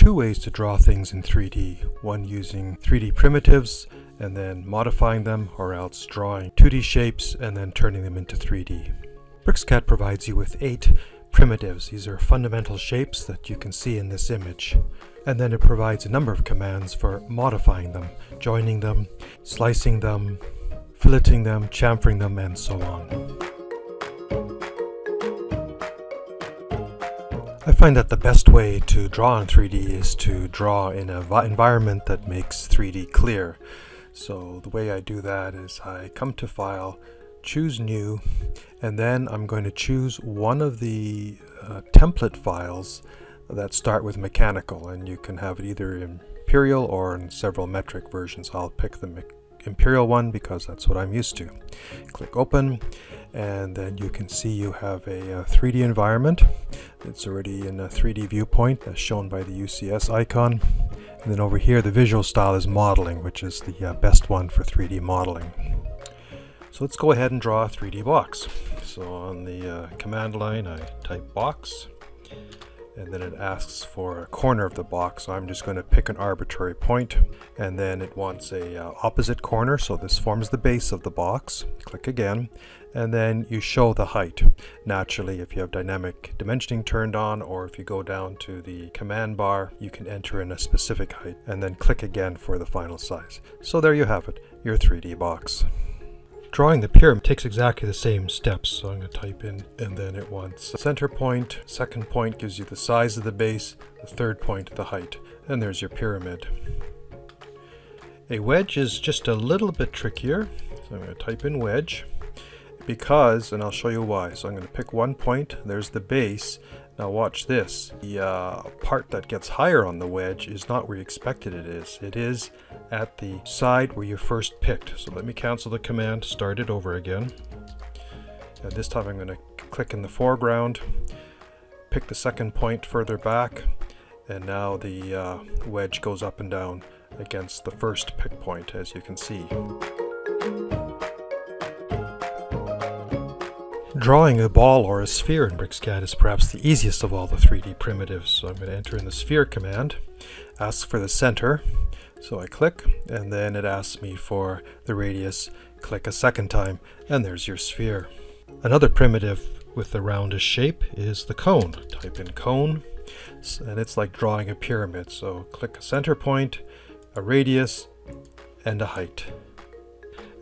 two ways to draw things in 3D. One using 3D primitives and then modifying them, or else drawing 2D shapes and then turning them into 3D. BricsCAD provides you with 8 primitives. These are fundamental shapes that you can see in this image. And then it provides a number of commands for modifying them, joining them, slicing them, filleting them, chamfering them, and so on. I find that the best way to draw in 3D is to draw in an environment that makes 3D clear. So the way I do that is I come to File, choose New, and then I'm going to choose one of the template files that start with mechanical, and you can have it either in imperial or in several metric versions. I'll pick the imperial one because that's what I'm used to. Click Open, and then you can see you have a 3D environment. It's already in a 3D viewpoint as shown by the UCS icon. And then over here the visual style is modeling, which is the best one for 3D modeling. So let's go ahead and draw a 3D box. So on the command line I type box, and then it asks for a corner of the box. So I'm just going to pick an arbitrary point, and then it wants a opposite corner, so this forms the base of the box. Click again, and then you show the height. Naturally, if you have dynamic dimensioning turned on, or if you go down to the command bar, you can enter in a specific height and then click again for the final size. So there you have it, your 3D box. Drawing the pyramid takes exactly the same steps, so I'm going to type in, and then it wants a center point, second point gives you the size of the base, the third point the height, and there's your pyramid. A wedge is just a little bit trickier, so I'm going to type in wedge, because, and I'll show you why. So I'm going to pick one point, there's the base. Now watch this, the part that gets higher on the wedge is not where you expected it is. It is at the side where you first picked. So let me cancel the command, start it over again. And this time I'm going to click in the foreground, pick the second point further back, and now the wedge goes up and down against the first pick point, as you can see. Drawing a ball or a sphere in BricsCAD is perhaps the easiest of all the 3D primitives. So I'm going to enter in the sphere command, ask for the center, so I click, and then it asks me for the radius. Click a second time, and there's your sphere. Another primitive with the roundish shape is the cone. Type in cone, and it's like drawing a pyramid. So click a center point, a radius, and a height.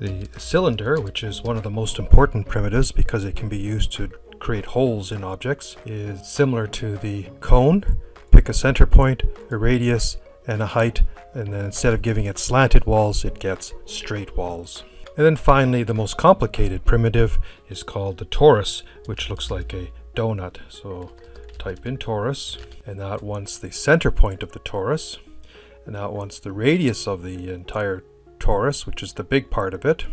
The cylinder, which is one of the most important primitives because it can be used to create holes in objects, is similar to the cone. Pick a center point, a radius, and a height, and then instead of giving it slanted walls, it gets straight walls. And then finally, the most complicated primitive is called the torus, which looks like a donut. So type in torus, and now it wants the center point of the torus, and now it wants the radius of the entire torus, which is the big part of it,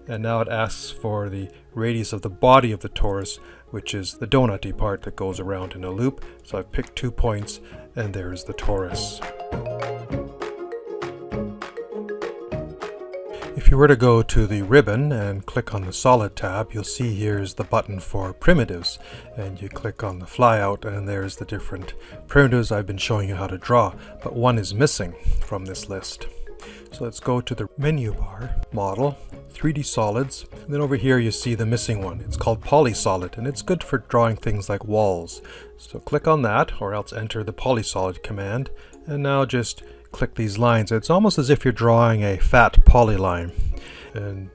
and now it asks for the radius of the body of the torus, which is the donutty part that goes around in a loop. So I've picked 2 points, and there's the torus. If you were to go to the ribbon and click on the Solid tab, you'll see here's the button for primitives, and you click on the flyout and there's the different primitives I've been showing you how to draw, but one is missing from this list. So let's go to the menu bar, Model, 3D Solids, and then over here you see the missing one. It's called PolySolid, and it's good for drawing things like walls. So click on that, or else enter the PolySolid command, and now just click these lines. It's almost as if you're drawing a fat polyline. And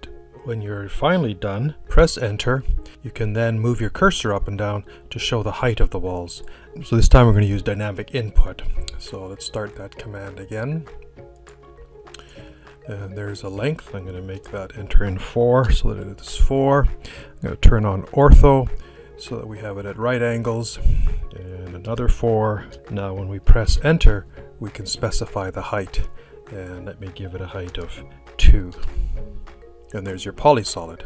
when you're finally done, press enter. You can then move your cursor up and down to show the height of the walls. So this time we're going to use dynamic input. So let's start that command again. And there's a length. I'm going to make that enter in 4 so that it is 4. I'm going to turn on ortho so that we have it at right angles, and another 4. Now when we press enter, we can specify the height, and let me give it a height of 2. And there's your PolySolid.